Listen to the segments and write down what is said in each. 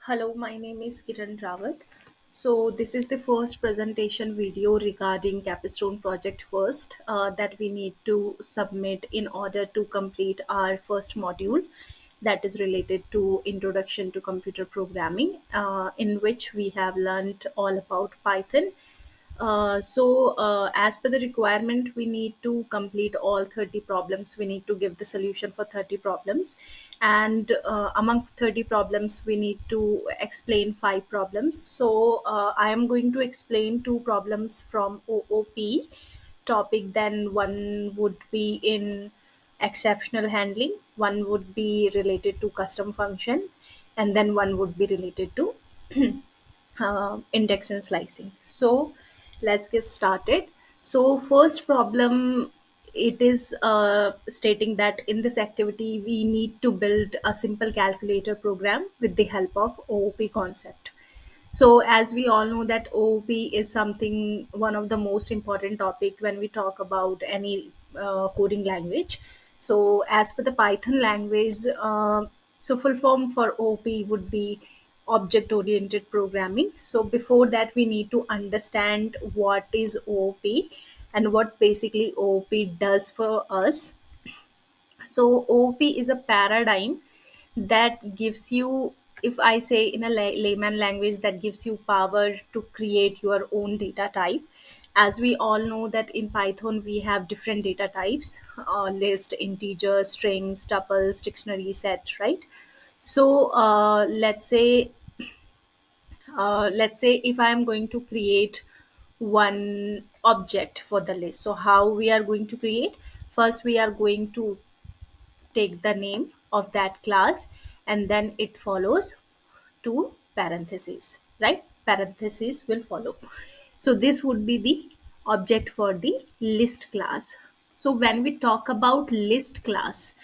Hello, my name is Kiran Rawat. So, this is the first presentation video regarding Capstone Project First that we need to submit in order to complete our first module that is related to Introduction to Computer Programming, in which we have learned all about Python. As per the requirement, we need to complete all 30 problems. We need to give the solution for 30 problems. And among 30 problems, we need to explain five problems. I am going to explain two problems from OOP topic. Then one would be in exceptional handling, one would be related to custom function, and then one would be related to index and slicing. So let's get started. So first problem, it is stating that in this activity we need to build a simple calculator program with the help of OOP concept. So as we all know that OOP is something, one of the most important topic when we talk about any coding language. So as for the Python language, so full form for OOP would be object oriented programming. So before that we need to understand what is OOP and what basically OOP does for us. So OOP is a paradigm that gives you, if I say in a layman language, that gives you power to create your own data type. As we all know that in Python we have different data types: list, integer, strings, tuples, dictionary, set, right? So let's say if I am going to create one object for the list, so how we are going to create? First we are going to take the name of that class, and then it follows two parentheses, right? Parentheses will follow. So this would be the object for the list class. So when we talk about list class,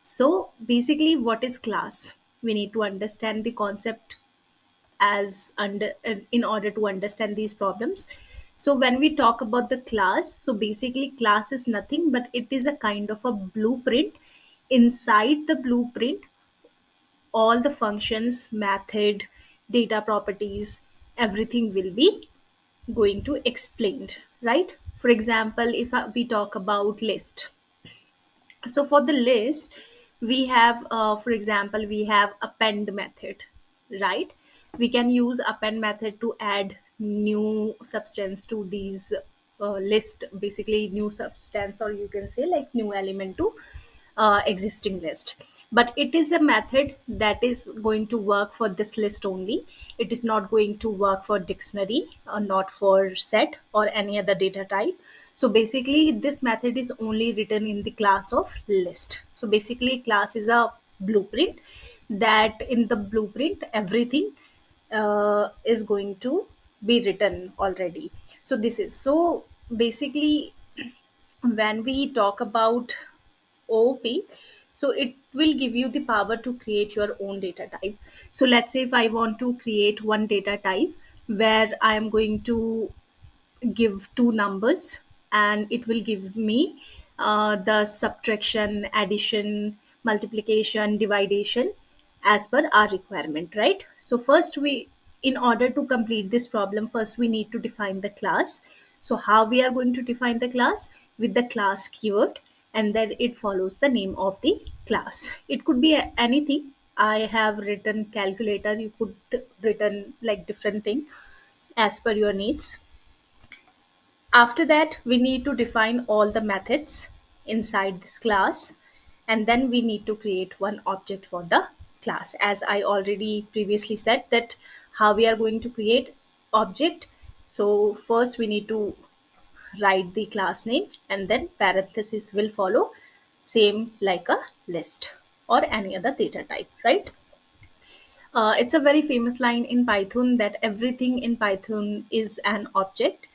so basically what is class? We need to understand the concept as under in order to understand these problems. So when we talk about the class, so basically class is nothing but it is a kind of a blueprint. Inside the blueprint, all the functions, method, data properties, everything will be going to explained, right? For example, if we talk about list, so for the list we have, for example, we have append method, right? We can use append method to add new substance to these list, basically new substance, or you can say like new element to existing list. But it is a method that is going to work for this list only. It is not going to work for dictionary or not for set or any other data type. So basically this method is only written in the class of list. So basically class is a blueprint, that in the blueprint everything is going to be written already. So this is so basically when we talk about OOP, so it will give you the power to create your own data type. So let's say if I want to create one data type where I am going to give two numbers, and it will give me the subtraction, addition, multiplication, division as per our requirement, right? So first we, in order to complete this problem, first we need to define the class. So how we are going to define the class? With the class keyword, and then it follows the name of the class. It could be anything. I have written calculator, you could written like different thing as per your needs. After that, we need to define all the methods inside this class, and then we need to create one object for the class. As I already previously said that how we are going to create object. So first we need to write the class name, and then parenthesis will follow, same like a list or any other data type, right? It's a very famous line in Python that everything in Python is an object,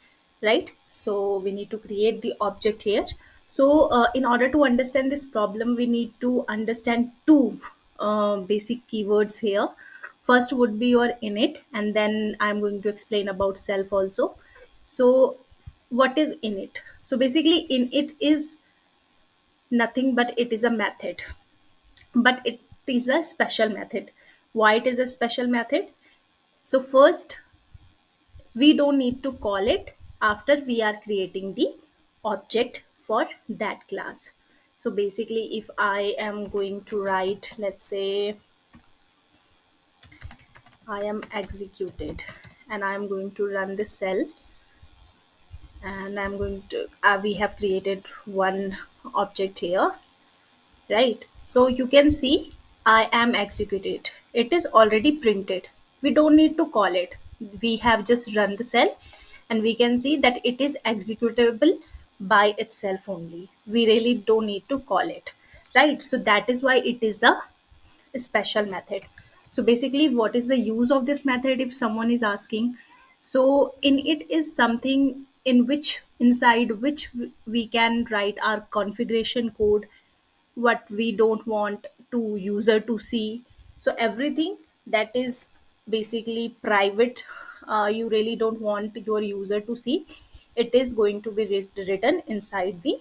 right? So we need to create the object here. So in order to understand this problem, we need to understand two basic keywords here. First would be your init, and then I'm going to explain about self also. So what is init? So basically, init is nothing but it is a method, but it is a special method. Why it is a special method? So first, we don't need to call it after we are creating the object for that class. So basically, if I am going to write, let's say I am executed, and I'm going to run the cell, and I'm going to we have created one object here, right? So you can see I am executed, it is already printed. We don't need to call it, we have just run the cell, and we can see that it is executable by itself only. We really don't need to call it, right? So that is why it is a special method. So basically, what is the use of this method, if someone is asking? So in it is something in which, inside which we can write our configuration code, what we don't want to user to see. So everything that is basically private, you really don't want your user to see, it is going to be written inside the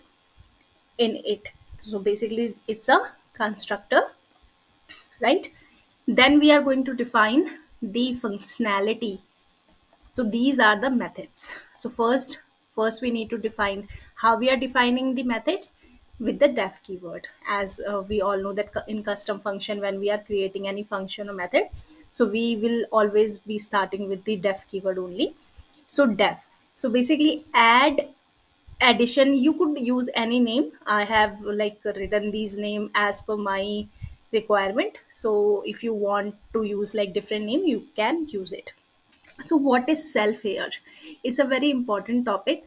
in it. So basically, it's a constructor, right? Then we are going to define the functionality. So these are the methods. So first we need to define how we are defining the methods, with the def keyword. As we all know that in custom function, when we are creating any function or method, so we will always be starting with the def keyword only. So def, so basically add, addition, you could use any name. I have like written these name as per my requirement. So if you want to use like different name, you can use it. So what is self here? It's a very important topic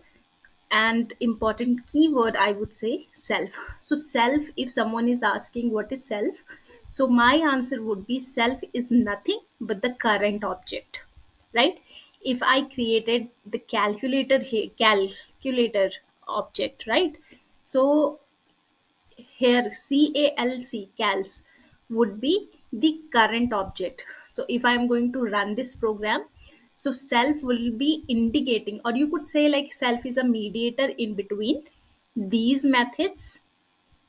and important keyword, I would say, self. So self, if someone is asking what is self, so my answer would be self is nothing but the current object, right? If I created the calculator here, calculator object, right? So here cals would be the current object. So if I am going to run this program, so self will be indicating, or you could say like self is a mediator in between these methods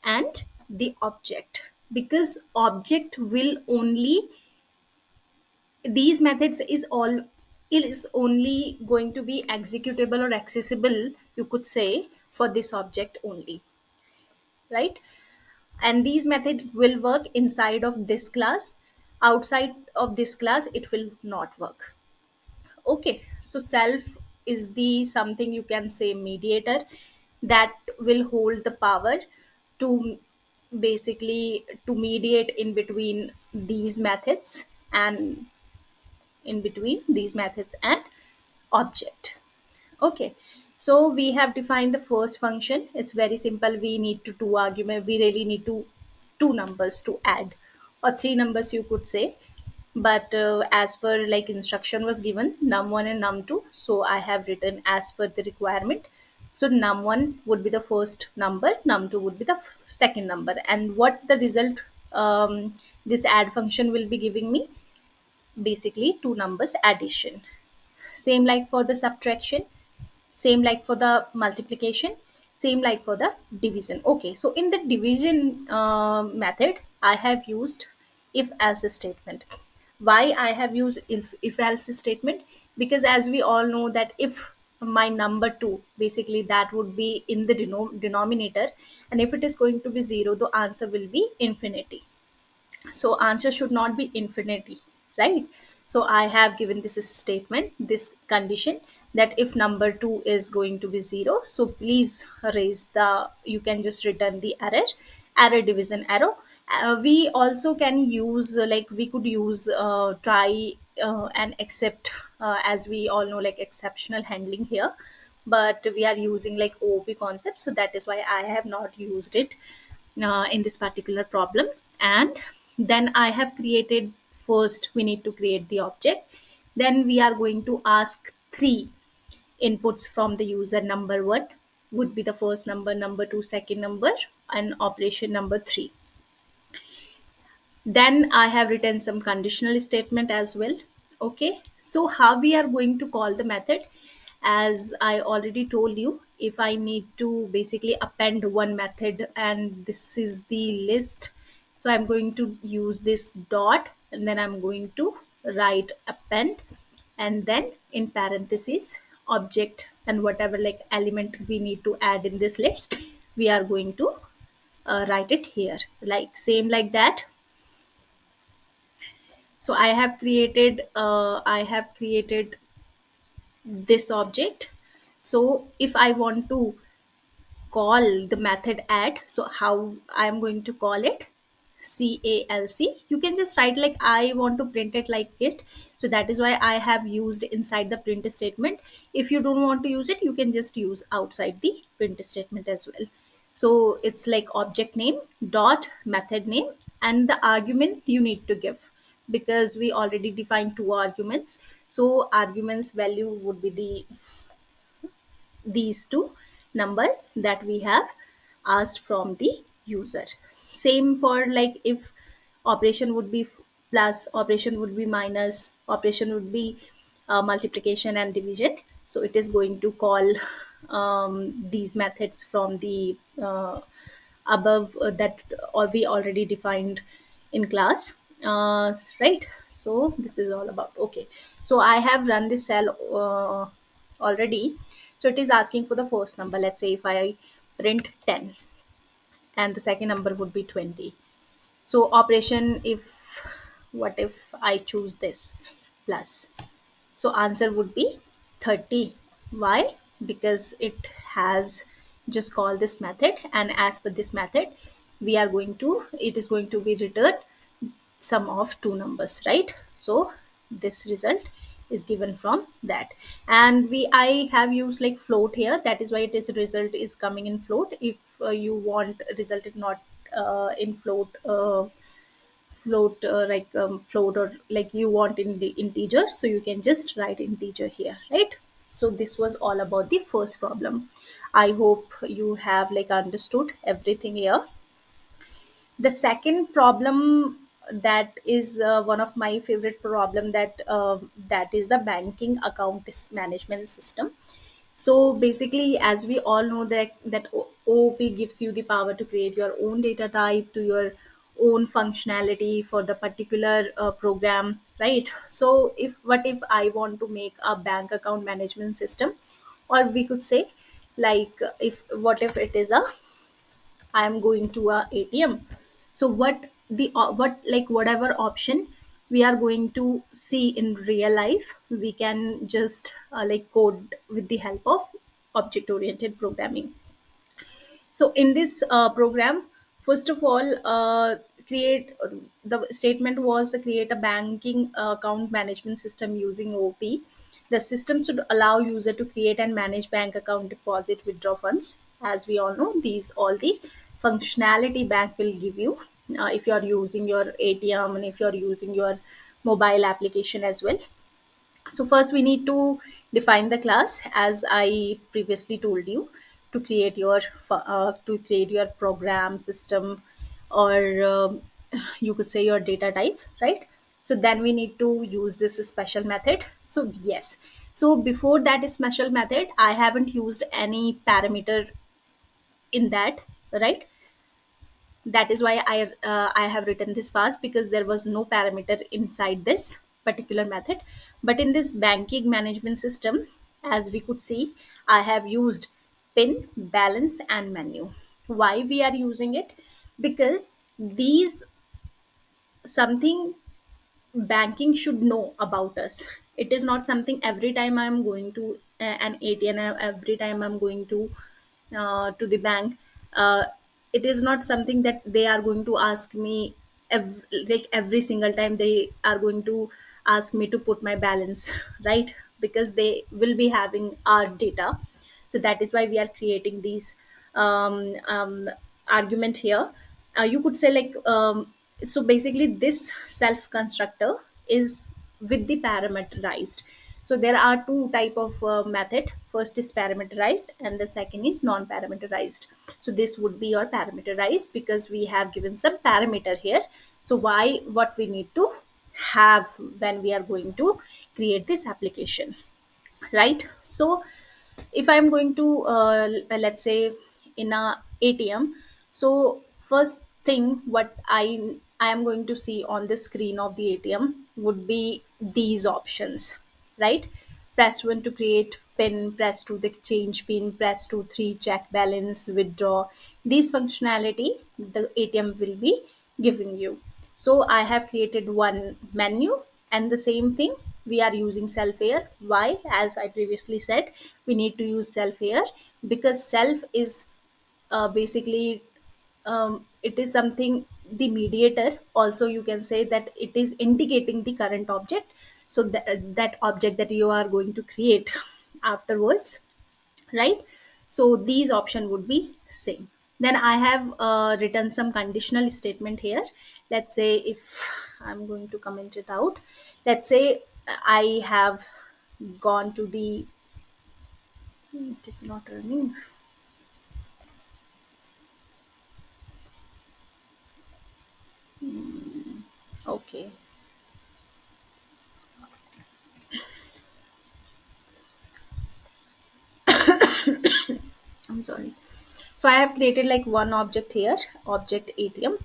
and the object, because object will only, these methods is all, it is only going to be executable or accessible, you could say, for this object only, right? And these method will work inside of this class, outside of this class it will not work. Okay, so self is the something, you can say, mediator, that will hold the power to basically to mediate in between these methods, and in between these methods and object. Okay, so we have defined the first function. It's very simple. We need to two argument. We really need to two numbers to add, or three numbers you could say. But as per like instruction was given, num1 and num2. So I have written as per the requirement. So num1 would be the first number, num2 would be the second number. And what the result this add function will be giving me? Basically, two numbers addition. Same like for the subtraction, same like for the multiplication, same like for the division. Okay, so in the division method, I have used if else statement. Why I have used if else statement? Because as we all know that if my number 2, basically that would be in the denominator, and if it is going to be 0, the answer will be infinity. So answer should not be infinity, right? So I have given this statement, this condition, that if number 2 is going to be 0, so please raise the, you can just return the error division arrow. We also can use like we could use try and accept, as we all know, like exceptional handling here, but we are using like OOP concept, so that is why I have not used it in this particular problem. And then I have created, first we need to create the object, then we are going to ask three inputs from the user. Number 1 would be the first number, number 2 second number, and operation number 3. Then I have written some conditional statement as well. Okay, so how we are going to call the method? As I already told you, if I need to basically append one method and this is the list, so I'm going to use this dot and then I'm going to write append, and then in parentheses object, and whatever like element we need to add in this list, we are going to write it here, like same like that. So I have created this object. So if I want to call the method add, so how I am going to call it, calc. You can just write like I want to print it like it, so that is why I have used inside the print statement. If you don't want to use it, you can just use outside the print statement as well. So it's like object name dot method name, and the argument you need to give, because we already defined two arguments, so arguments value would be these two numbers that we have asked from the user. Same for like if operation would be plus, operation would be minus, operation would be multiplication and division. So it is going to call these methods from the above that or we already defined in class, right? So this is all about, okay. So I have run this cell already. So it is asking for the first number. Let's say if I print 10 and the second number would be 20. So operation, if what if I choose this plus, so answer would be 30. Why? Because it has just called this method, and as per this method, we are going to, it is going to be returned sum of two numbers, right? So this result is given from that. And we I have used like float here, that is why it is result is coming in float. If you want result is not in float like float, or like you want in the integer, so you can just write integer here, right? So this was all about the first problem. I hope you have like understood everything here. The second problem, that is one of my favorite problem, that is the banking account management system. So basically, as we all know that OOP gives you the power to create your own data type to your own functionality for the particular program, right? So if I want to make a bank account management system, or we could say like if what if it is a, I am going to a ATM. So what like whatever option we are going to see in real life, we can just like code with the help of object oriented programming. So in this program, first of all, create the statement was to create a banking account management system using OP. The system should allow user to create and manage bank account, deposit, withdraw funds. As we all know, these all the functionality bank will give you if you are using your ATM and if you are using your mobile application as well. So first we need to define the class, as I previously told you, to create your program system, or you could say your data type, right? So then we need to use this special method. So yes, so before that special method, I haven't used any parameter in that, right? That is why I have written this fast, because there was no parameter inside this particular method. But in this banking management system, as we could see, I have used pin, balance and menu. Why we are using it? Because these something banking should know about us. It is not something every time I'm going to an ATM, every time I'm going to the bank. uh, it is not something that they are going to ask me like every single time they are going to ask me to put my balance right? Because they will be having our data. So that is why we are creating these argument here. You could say like so basically this self constructor is with the parameterized. So there are two type of method. First is parameterized and the second is non parameterized. So this would be your parameterized, because we have given some parameter here. So why, what we need to have when we are going to create this application, right? So if I'm going to let's say in a ATM, so first thing what I am going to see on the screen of the ATM would be these options, right? Press 1 to create pin, press 2 the change pin, press 2 3 check balance, withdraw. These functionality the ATM will be giving you. So I have created one menu, and the same thing we are using self-air. Why? As I previously said, we need to use self-air because self is basically it is something, the mediator. Also you can say that it is indicating the current object, so that object that you are going to create afterwards, right? So these option would be same. Then I have written some conditional statement here. Let's say if I'm going to comment it out, let's say I have gone to the, it is not running. Okay, I'm sorry. So I have created like one object here, object ATM,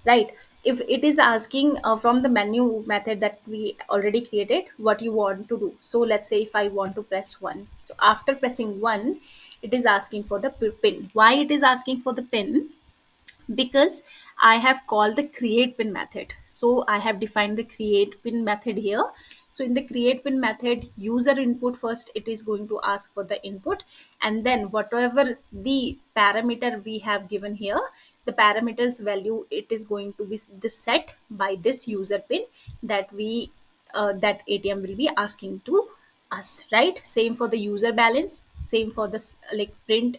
right? If it is asking from the menu method that we already created, what you want to do. So let's say if I want to press 1. So after pressing 1, it is asking for the pin. Why it is asking for the pin? Because I have called the create pin method. So I have defined the create pin method here. So in the create pin method, user input first, it is going to ask for the input, and then whatever the parameter we have given here, the parameters value, it is going to be the set by this user pin that we that ATM will be asking to us, right? Same for the user balance, same for this like print,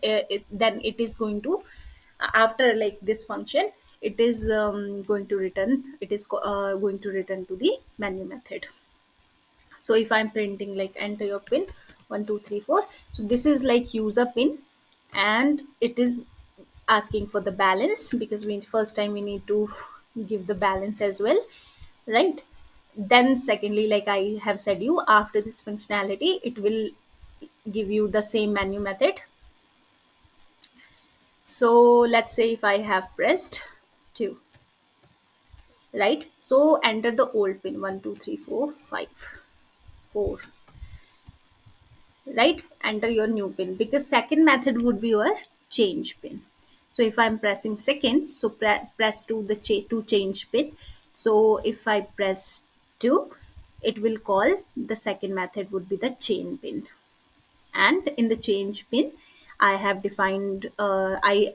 then it is going to, after like this function, it is going to return, it is going to return to the menu method. So if I'm printing like enter your pin 1234, so this is like user pin, and it is asking for the balance because we first time we need to give the balance as well, right? Then secondly, like I have said you, after this functionality it will give you the same menu method. So let's say if I have pressed 2, right? So enter the old pin 123454, right? Enter your new pin because second method would be your change pin. So if I'm pressing second, so press to the to change pin. So if I press 2, it will call the second method would be the chain pin. And in the change pin I have defined, I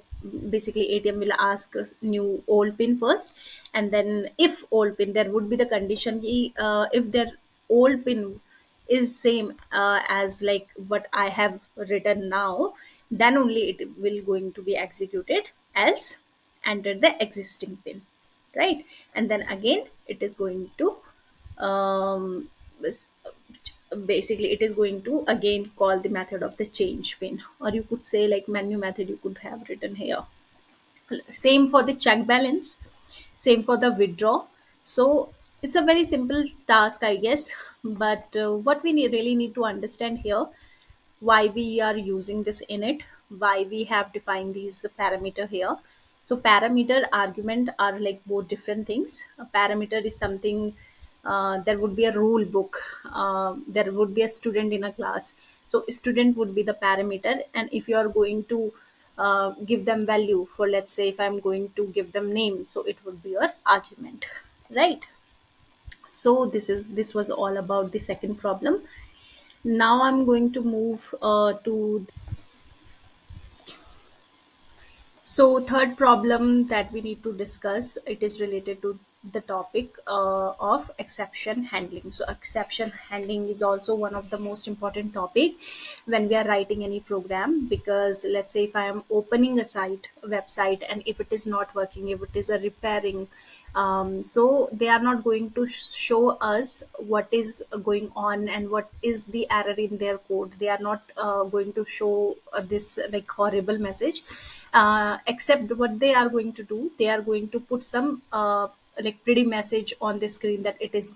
basically ATM will ask us new old pin first, and then if old pin, there would be the condition if their old pin is same as like what I have written now, then only it will going to be executed as enter the existing pin, right? And then again it is going to um, basically it is going to again call the method of the change pin, or you could say like menu method you could have written here. Same for the check balance, same for the withdraw. So it's a very simple task I guess, but what we really need to understand here, why we are using this init, why we have defined these parameter here. So parameter argument are like both different things. A parameter is something, there would be a rule book, there would be a student in a class, so student would be the parameter, and if you are going to give them value, for let's say if I'm going to give them name, so it would be your argument, right? So this was all about the second problem. Now I'm going to move to, so third problem that we need to discuss, it is related to the topic of exception handling. So exception handling is also one of the most important topic when we are writing any program, because let's say if I am opening a website, and if it is not working, if it is a repairing, so they are not going to show us what is going on and what is the error in their code. They are not going to show this like horrible message, except what they are going to do, they are going to put some like pretty message on the screen that it is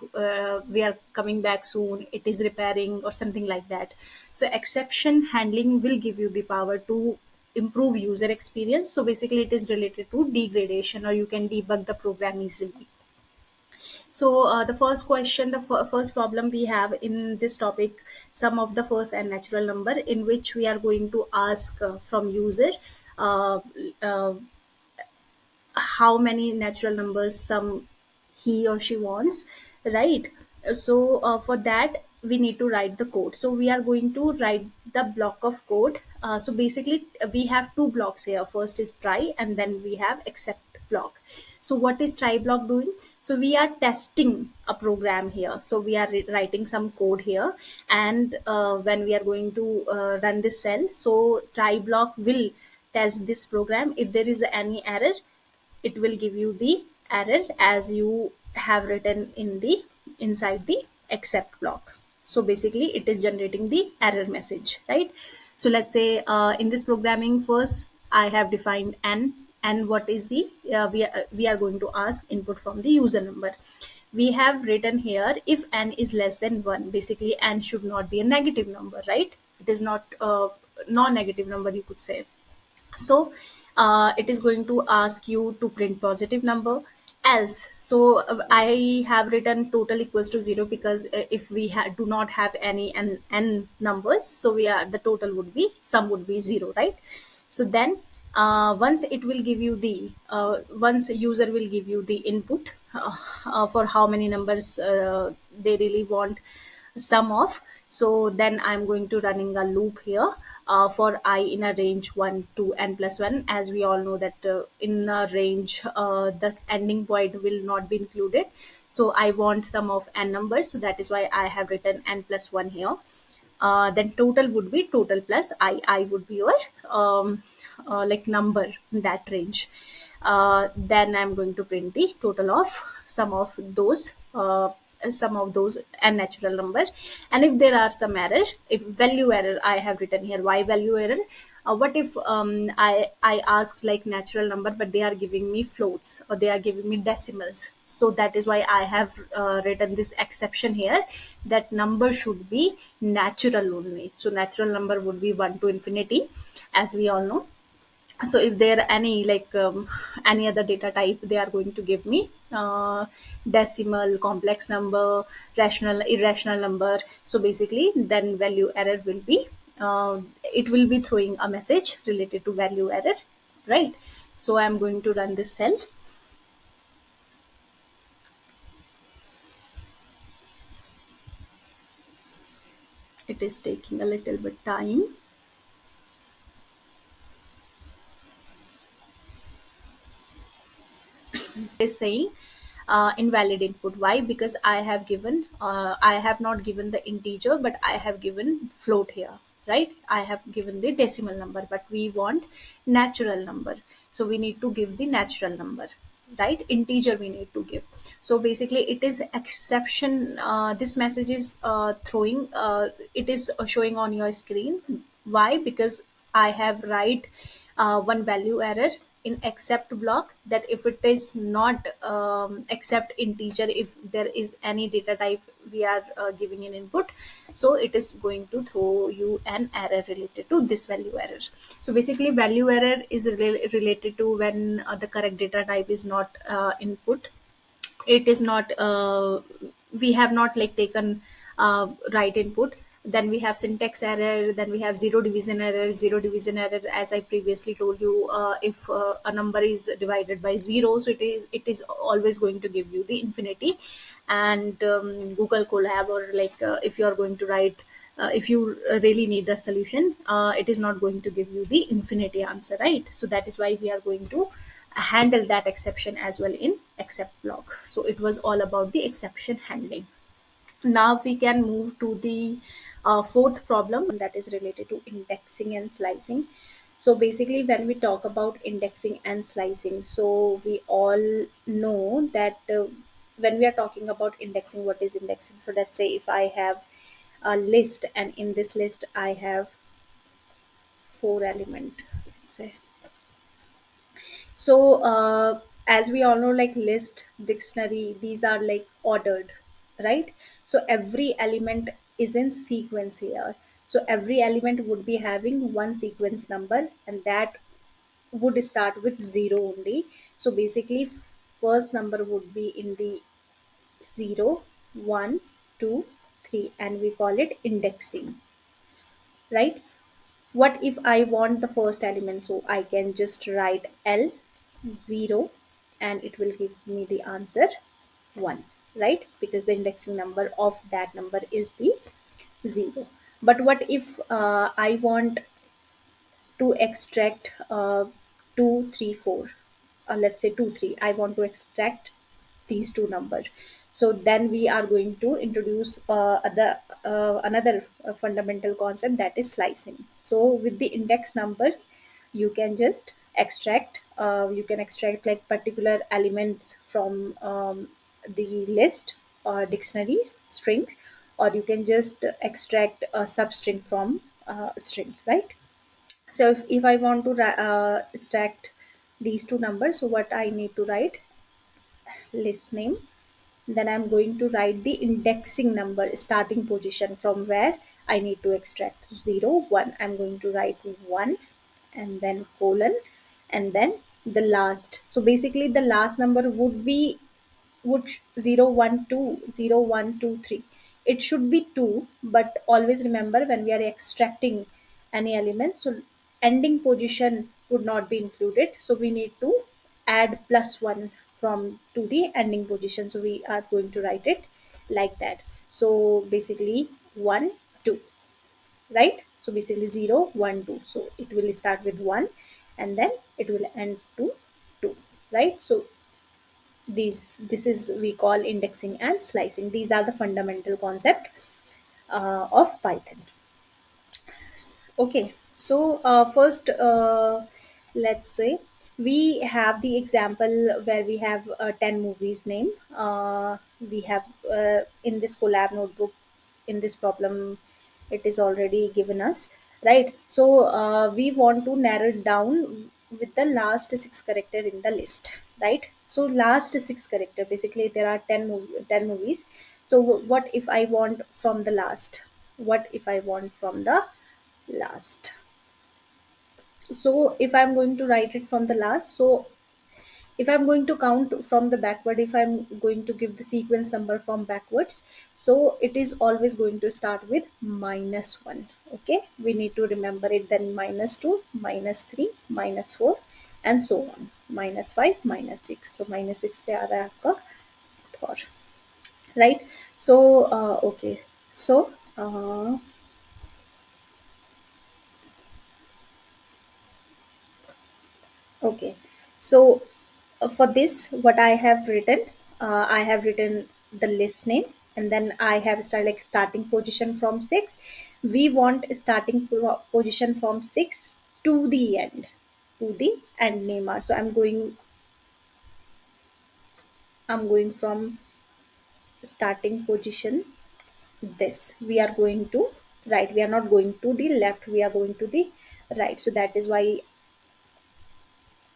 we are coming back soon, it is repairing or something like that. So exception handling will give you the power to improve user experience. So basically it is related to degradation, or you can debug the program easily. So the first question, the first problem we have in this topic, sum of the first and natural number, in which we are going to ask from user uh, uh, how many natural numbers sum he or she wants, right? So for that we need to write the code. So we are going to write the block of code. So basically we have two blocks here. First is try, and then we have except block. So what is try block doing? So we are testing a program here. So we are writing some code here, and when we are going to run this cell, so try block will test this program. If there is any error, it will give you the error as you have written in the inside the except block. So basically it is generating the error message, right? So let's say in this programming, first I have defined n, and what is the we are going to ask input from the user number. We have written here, if n is less than 1, basically n should not be a negative number, right? It is not a non-negative number, you could say. So it is going to ask you to print positive number. Else, so I have written total equals to 0, because if we do not have any n numbers, so we are, the total would be, sum would be 0, right? So then once it will give you the once user will give you the input for how many numbers they really want sum of. So then I'm going to running a loop here for I in a range 1 to n plus 1. As we all know that in a range the ending point will not be included, so I want sum of n numbers, so that is why I have written n plus 1 here. Then total would be total plus I would be your like number in that range. Then I'm going to print the total of some of those and natural numbers. And if there are some error, if value error, I have written here why value error. What if I asked like natural number, but they are giving me floats or they are giving me decimals? So that is why I have written this exception here, that number should be natural only. So natural number would be 1 to infinity, as we all know. So if there are any like any other data type, they are going to give me decimal, complex number, rational, irrational number. So basically then value error will be it will be throwing a message related to value error, right? So I'm going to run this cell. It is taking a little bit time. Is saying invalid input. Why? Because I have given I have not given the integer, but I have given float here, right? I have given the decimal number, but we want natural number, so we need to give the natural number, right? Integer we need to give. So basically it is exception. This message is throwing it is showing on your screen. Why? Because I have write one value error in accept block, that if it is not accept integer, if there is any data type we are giving an input, so it is going to throw you an error related to this value error. So basically value error is related to when the correct data type is not input. It is not we have not like taken right input. Then we have syntax error, then we have zero division error. Zero division error, as I previously told you, if a number is divided by zero, so it is always going to give you the infinity. And Google Colab, or like if you are going to write if you really need a solution, it is not going to give you the infinity answer, right? So that is why we are going to handle that exception as well in except block. So it was all about the exception handling. Now we can move to the fourth problem, that is related to indexing and slicing. So basically when we talk about indexing and slicing, so we all know that when we are talking about indexing, what is indexing? So let's say if I have a list, and in this list I have four element, let's say. So, as we all know, like list, dictionary, these are like ordered, right? So, every element is in sequence here. So, every element would be having one sequence number, and that would start with zero only. So, basically, first number would be in the 0, 1, 2, 3, and we call it indexing, right? What if I want the first element? So I can just write L 0 and it will give me the answer 1, right? Because the indexing number of that number is the 0. But what if I want to extract 2 3 4, let's say 2 3, I want to extract these two numbers. So then we are going to introduce another fundamental concept, that is slicing. So with the index number you can just extract, you can extract like particular elements from the list or dictionaries strings, or you can just extract a substring from string, right? So if I want to extract these two numbers, so what I need to write, list name, then I'm going to write the indexing number, starting position from where I need to extract 0 1. I'm going to write 1 and then colon and then the last. So basically the last number would be, would 0 1 2 0 1 2 3. It should be 2, but always remember when we are extracting any element, so ending position would not be included, so we need to add plus 1 from to the ending position. So we are going to write it like that. So basically 1 2, right? So basically 0 1 2, so it will start with 1 and then it will end to 2, right? So this is we call indexing and slicing. These are the fundamental concept of Python. Okay, so first, let's say we have the example where we have 10 movies name. We have in this collab notebook, in this problem, it is already given us, right? So we want to narrow it down with the last six character in the list, right? So last six character, basically there are 10 movies. So what if I want from the last? What if I want from the last? So if I'm going to write it from the last, so if I'm going to count from the backward, if I'm going to give the sequence number from backwards, so it is always going to start with -1. Okay, we need to remember it. Then -2, -3, -4 and so on, -5, -6. So -6 पे आ रहा है आपका thought, right? So okay, so uh, okay, so for this, what I have written the list name, and then I have started like starting position from 6. We want starting position from 6 to the end name. So I'm going from starting position this. We are going to right. We are not going to the left. We are going to the right. So that is why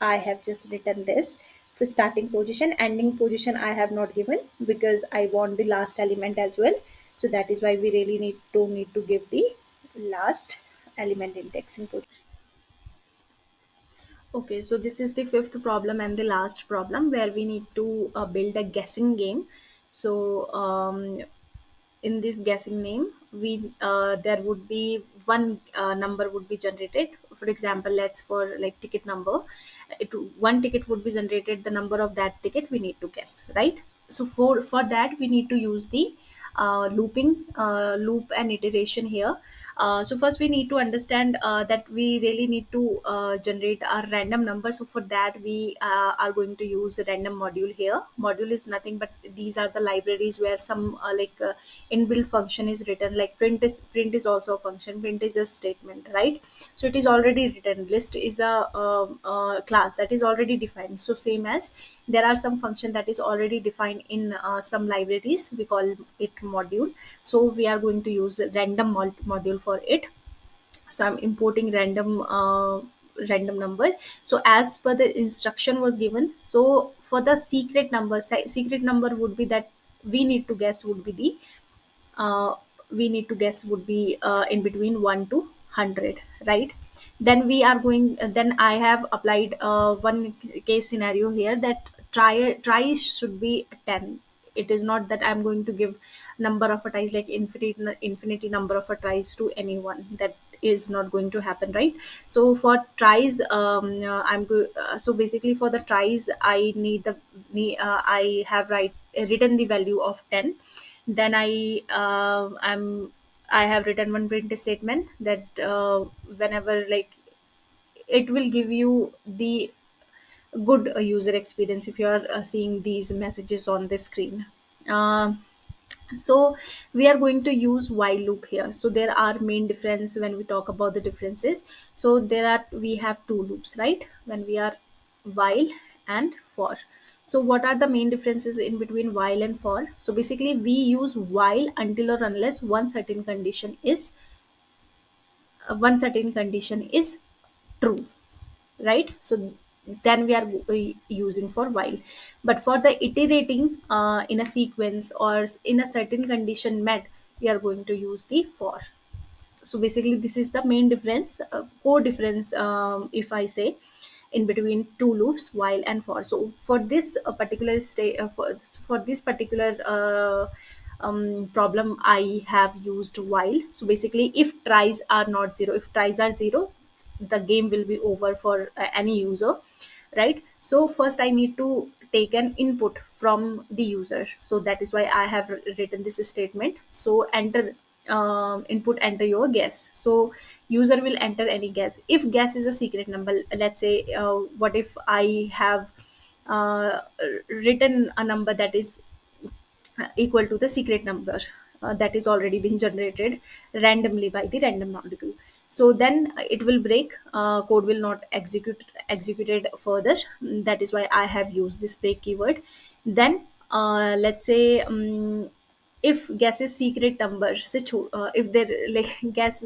I have just written this. For starting position, ending position I have not given because I want the last element as well. So that is why we really need to give the last element indexing position. Okay, so this is the fifth problem and the last problem where we need to build a guessing game. So in this guessing name, we there would be one number would be generated. For example, let's for like ticket number, it one ticket would be generated. The number of that ticket we need to guess, right? So for that we need to use the loop and iteration here. So first we need to understand that we really need to generate a random number. So for that we are going to use a random module here. Module is nothing but these are the libraries where some inbuilt function is written, like print is also a function. Print is a statement, right? So it is already written. List is a class that is already defined. So same as there are some function that is already defined in some libraries, we call it module. So we are going to use a random module for it. So I'm importing random number. So as per the instruction was given, so for the secret number would be that we need to guess would be the uh, we need to guess would be in between 1 to 100, right? Then we are going then I have applied one case scenario here that try should be 10. it is not that I'm going to give number of a tries like infinity number of a tries to anyone. That is not going to happen, right? So for tries, so basically for the tries I need I have written the value of 10. Then I have written one print statement that whenever like it will give you the good user experience if you are seeing these messages on the screen. Um so we are going to use while loop here. So there are main difference when we talk about the differences. So we have two loops, right? When we are while and for. So what are the main differences in between while and for? So basically we use while until or unless one certain condition is true, right? So then we are using for while. But for the iterating in a sequence or in a certain condition met, we are going to use the for. So basically this is the main difference, core difference, if I say, in between two loops while and for. So for this particular state, for this particular problem I have used while. So basically if tries are not zero, if tries are zero, the game will be over for any user, right? So first I need to take an input from the user. So that is why I have written this statement. So enter, input, enter your guess. So user will enter any guess. If guess is a secret number, let's say, what if I have uh, written a number that is equal to the secret number that is already been generated randomly by the random molecule. So then it will break, code will not executed further. That is why I have used this break keyword. Then let's say, if guess is secret number, if their like guess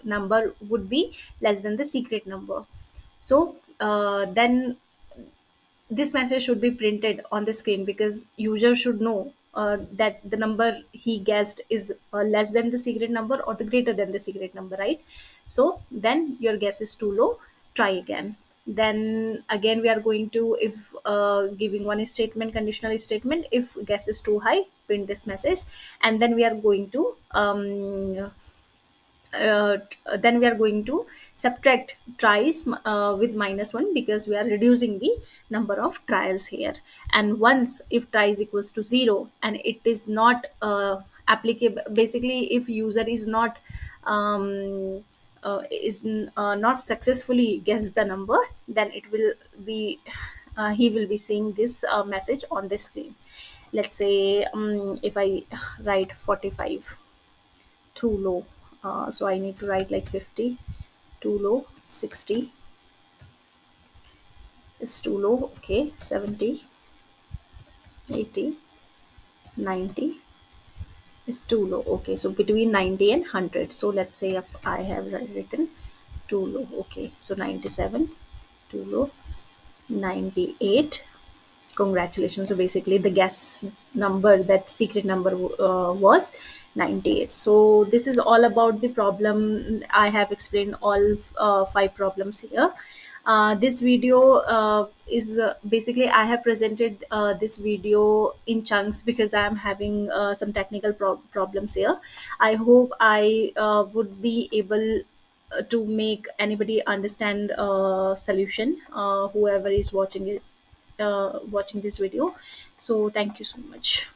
number would be less than the secret number. So then this message should be printed on the screen, because user should know that the number he guessed is less than the secret number or the greater than the secret number, right? So then your guess is too low, try again. Then again we are going to, if giving one statement, conditional statement, if guess is too high, print this message. And then we are going to then we are going to subtract tries with -1, because we are reducing the number of trials here. And once if tries equals to 0 and it is not applicable, basically if user is not not successfully guess the number, then it will be he will be seeing this message on the screen. Let's say, if I write 45 too low, so I need to write like 50 too low, 60 is too low, okay, 70, 80, 90 is too low, okay. So between 90 and 100, so let's say if I have written too low, okay, so 97 too low, 98, congratulations. So basically the guess number, that secret number, was 98. So this is all about the problem. I have explained all five problems here. This video is basically I have presented this video in chunks because I am having some technical problems here. I hope I would be able to make anybody understand solution, whoever is watching it, watching this video. So thank you so much.